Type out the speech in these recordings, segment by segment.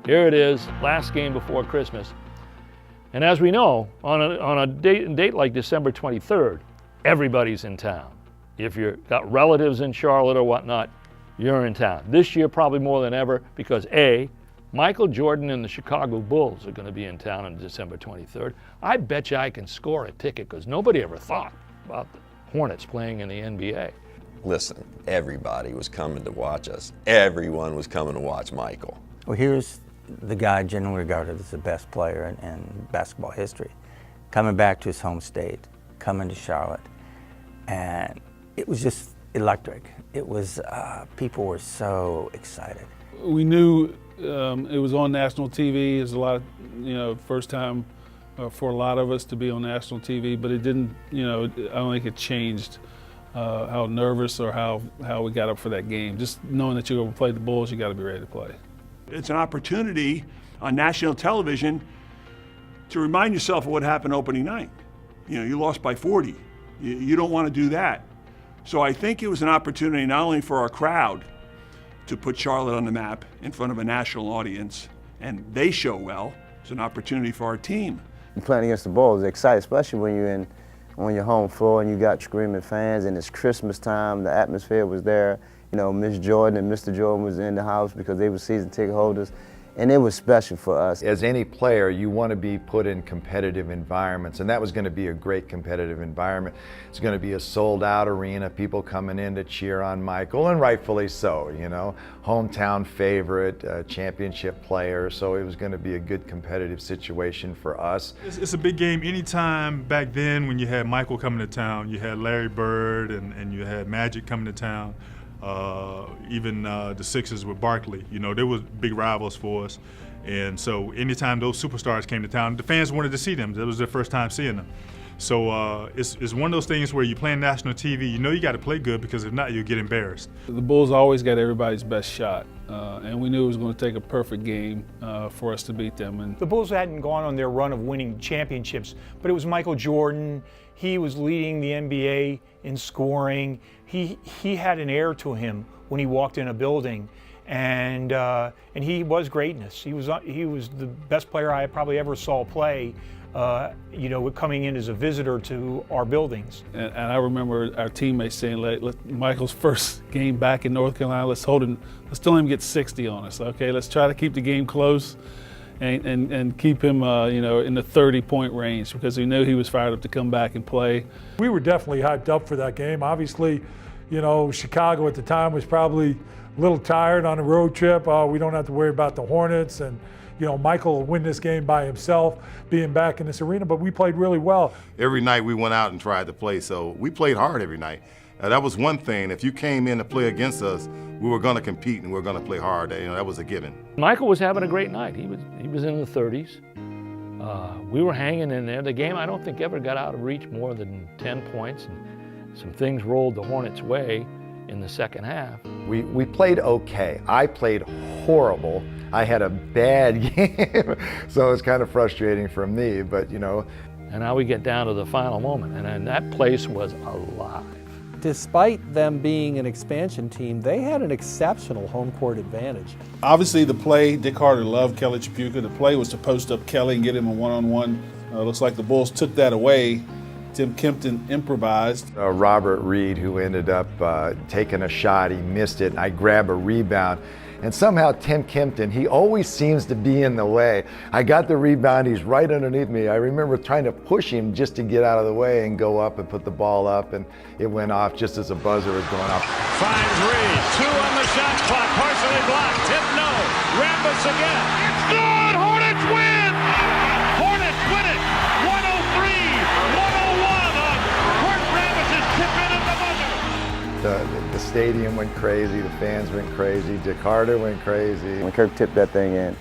Here it is, last game before Christmas. And as we know, on a date like December 23rd, everybody's in town. If you've got relatives in Charlotte or whatnot, you're in town. This year probably more than ever because A, Michael Jordan and the Chicago Bulls are going to be in town on December 23rd. I bet you I can score a ticket because nobody ever thought about the Hornets playing in the NBA. Listen, everybody was coming to watch us. Everyone was coming to watch Michael. Well, here's the guy generally regarded as the best player in basketball history, coming back to his home state, coming to Charlotte, and it was just electric. It was, people were so excited. We knew it was on national TV. It was a lot of, first time for a lot of us to be on national TV, but it didn't, I don't think it changed how nervous or how we got up for that game. Just knowing that you're going to play the Bulls, you got to be ready to play. It's an opportunity on national television to remind yourself of what happened opening night. You lost by 40. You don't want to do that. So I think it was an opportunity not only for our crowd to put Charlotte on the map in front of a national audience, and they show well. It's an opportunity for our team. Playing against the Bulls is exciting, especially when you're on your home floor and you got screaming fans and it's Christmas time, the atmosphere was there. Miss Jordan and Mr. Jordan was in the house because they were season ticket holders, and it was special for us. As any player, you want to be put in competitive environments, and that was going to be a great competitive environment. It's going to be a sold-out arena, people coming in to cheer on Michael, and rightfully so, hometown favorite, championship player, so it was going to be a good competitive situation for us. It's a big game. Anytime back then when you had Michael coming to town, you had Larry Bird and you had Magic coming to town. Even the Sixers with Barkley, they were big rivals for us. And so anytime those superstars came to town, the fans wanted to see them. That was their first time seeing them. So it's one of those things where you play on national TV, you got to play good because if not, you'll get embarrassed. The Bulls always got everybody's best shot, and we knew it was going to take a perfect game for us to beat them. And the Bulls hadn't gone on their run of winning championships, but it was Michael Jordan. He was leading the NBA in scoring. He had an air to him when he walked in a building, and he was greatness. He was the best player I probably ever saw play. Coming in as a visitor to our buildings. And I remember our teammates saying, Michael's first game back in North Carolina, let's tell him to get 60 on us, okay? Let's try to keep the game close and keep him, in the 30-point range because we knew he was fired up to come back and play. We were definitely hyped up for that game. Obviously, Chicago at the time was probably a little tired on a road trip. We don't have to worry about the Hornets, and Michael will win this game by himself, being back in this arena, but we played really well. Every night we went out and tried to play, so we played hard every night. That was one thing. If you came in to play against us, we were going to compete and we were going to play hard. That was a given. Michael was having a great night. He was in the 30s. We were hanging in there. The game, I don't think, ever got out of reach more than 10 points, and some things rolled the Hornets' way in the second half. We played okay. I played horrible. I had a bad game, so it's kind of frustrating for me, but And now we get down to the final moment, and that place was alive. Despite them being an expansion team, they had an exceptional home court advantage. Obviously the play, Dick Carter loved Kelly Tripucka. The play was to post up Kelly and get him a one-on-one. Looks like the Bulls took that away. Tim Kempton improvised. Robert Reed, who ended up taking a shot, he missed it, and I grab a rebound. And somehow Tim Kempton, he always seems to be in the way. I got the rebound, he's right underneath me. I remember trying to push him just to get out of the way and go up and put the ball up, and it went off just as the buzzer was going off. Finds Reed, 2 on the shot clock, partially blocked, tip no, Rambus again. It's good, Hornets win! Hornets win it, 103-101 on Kurt Rambus's tip in at the buzzer. The stadium went crazy, the fans went crazy, Dick Carter went crazy. When Kirk tipped that thing in,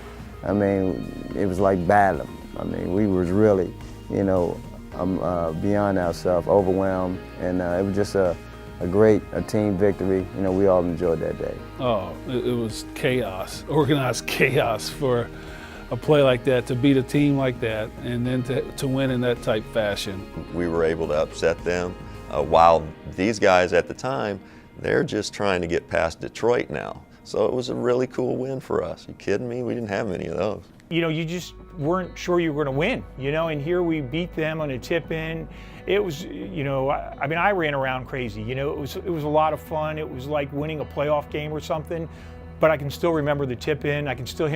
it was like battle. We was really, beyond ourselves, overwhelmed, and it was just a great team victory. We all enjoyed that day. Oh, it was chaos, organized chaos for a play like that, to beat a team like that, and then to win in that type fashion. We were able to upset them, while these guys at the time, they're just trying to get past Detroit now. So it was a really cool win for us. You kidding me? We didn't have many of those. You know, you just weren't sure you were going to win, you know, and here we beat them on a tip-in. It was, you know, I mean, I ran around crazy, you know, it was a lot of fun. It was like winning a playoff game or something, but I can still remember the tip-in. I can still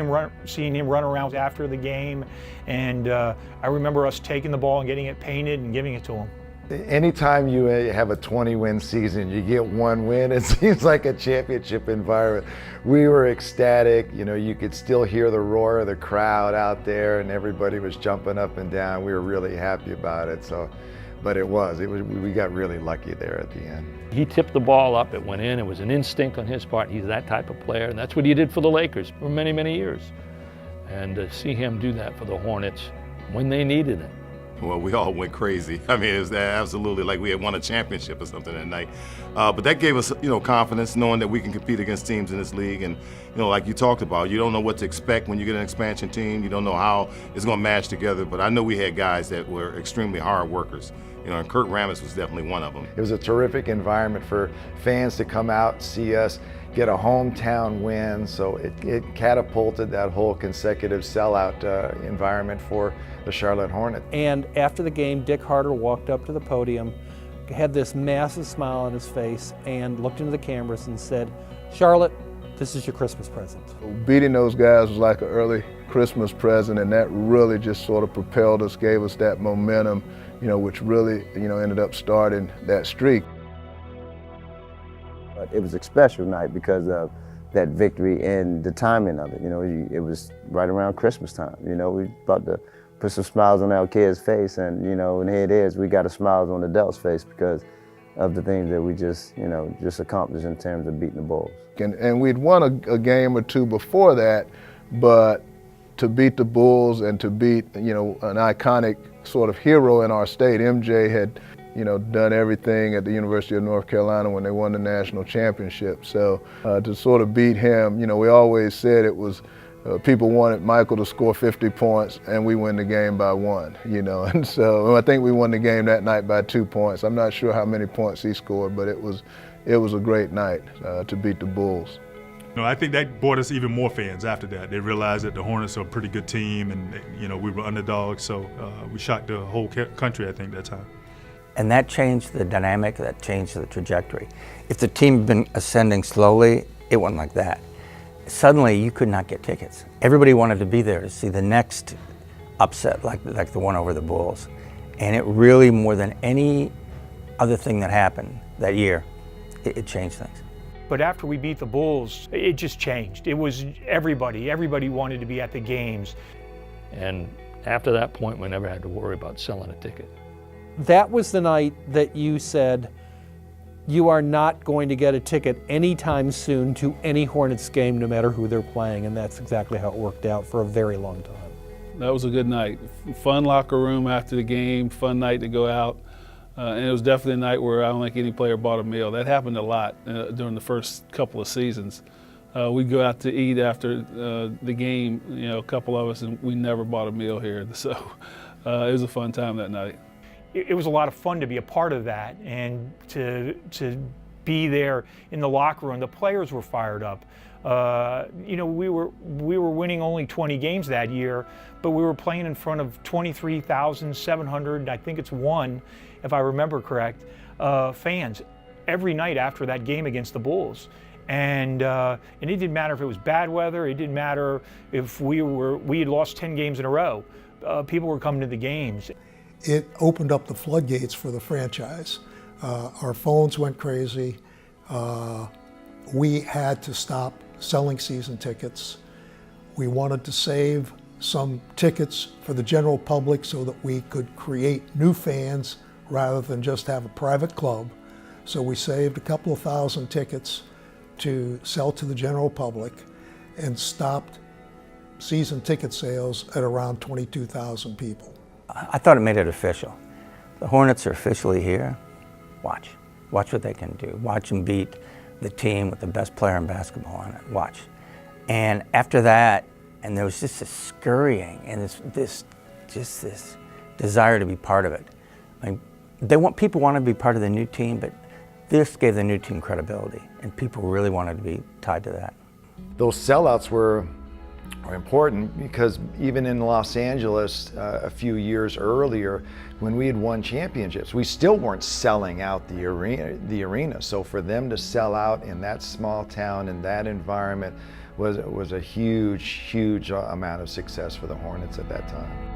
seeing him run around after the game, and I remember us taking the ball and getting it painted and giving it to him. Anytime you have a 20-win season, you get one win, it seems like a championship environment. We were ecstatic. You know, you could still hear the roar of the crowd out there, and everybody was jumping up and down. We were really happy about it. So, but we got really lucky there at the end. He tipped the ball up, it went in, it was an instinct on his part. He's that type of player, and that's what he did for the Lakers for many, many years. And to see him do that for the Hornets when they needed it. Well, we all went crazy. I mean, it was absolutely like we had won a championship or something that night. But that gave us, you know, confidence, knowing that we can compete against teams in this league. And, you know, like you talked about, you don't know what to expect when you get an expansion team. You don't know how it's going to match together. But I know we had guys that were extremely hard workers. You know, and Kurt Rambis was definitely one of them. It was a terrific environment for fans to come out, see us, get a hometown win. So it catapulted that whole consecutive sellout environment for the Charlotte Hornets. And after the game, Dick Harter walked up to the podium, had this massive smile on his face, and looked into the cameras and said, "Charlotte, this is your Christmas present." Beating those guys was like an early Christmas present, and that really just sort of propelled us, gave us that momentum, you know, which really, you know, ended up starting that streak. But it was a special night because of that victory and the timing of it. You know, it was right around Christmas time. You know, we about to put some smiles on our kids' face, and you know, and here it is. We got a smile on the adults' face because of the things that we just, you know, just accomplished in terms of beating the Bulls. And we'd won a game or two before that, but to beat the Bulls and to beat, you know, an iconic sort of hero in our state, MJ had, you know, done everything at the University of North Carolina when they won the national championship. So to sort of beat him, you know, we always said it was, people wanted Michael to score 50 points and we win the game by 1, you know. And so I think we won the game that night by 2 points. I'm not sure how many points he scored, but it was a great night to beat the Bulls. You know, I think that brought us even more fans after that. They realized that the Hornets are a pretty good team, and you know, we were underdogs, so we shocked the whole country, I think, that time. And that changed the dynamic, that changed the trajectory. If the team had been ascending slowly, it wasn't like that. Suddenly, you could not get tickets. Everybody wanted to be there to see the next upset, like the one over the Bulls. And it really, more than any other thing that happened that year, it changed things. But after we beat the Bulls, it just changed. It was everybody wanted to be at the games. And after that point, we never had to worry about selling a ticket. That was the night that you said, you are not going to get a ticket anytime soon to any Hornets game, no matter who they're playing, and that's exactly how it worked out for a very long time. That was a good night. Fun locker room after the game, fun night to go out. And it was definitely a night where I don't think any player bought a meal. That happened a lot during the first couple of seasons. We'd go out to eat after the game, you know, a couple of us, and we never bought a meal here. So it was a fun time that night. It was a lot of fun to be a part of that and to be there in the locker room. The players were fired up. You know, we were winning only 20 games that year, but we were playing in front of 23,700, I think it's one, if I remember correct, fans every night after that game against the Bulls. And it didn't matter if it was bad weather. It didn't matter if we had lost 10 games in a row. People were coming to the games. It opened up the floodgates for the franchise. Our phones went crazy. We had to stop selling season tickets. We wanted to save some tickets for the general public so that we could create new fans rather than just have a private club. So we saved a couple of thousand tickets to sell to the general public and stopped season ticket sales at around 22,000 people. I thought it made it official. The Hornets are officially here. Watch what they can do. Watch them beat the team with the best player in basketball on it. Watch. And after that, and there was just this scurrying and this desire to be part of it. I mean, people wanted to be part of the new team, but this gave the new team credibility, and people really wanted to be tied to that. those sellouts were important because even in Los Angeles a few years earlier, when we had won championships, we still weren't selling out the arena. So for them to sell out in that small town, in that environment, was a huge amount of success for the Hornets at that time.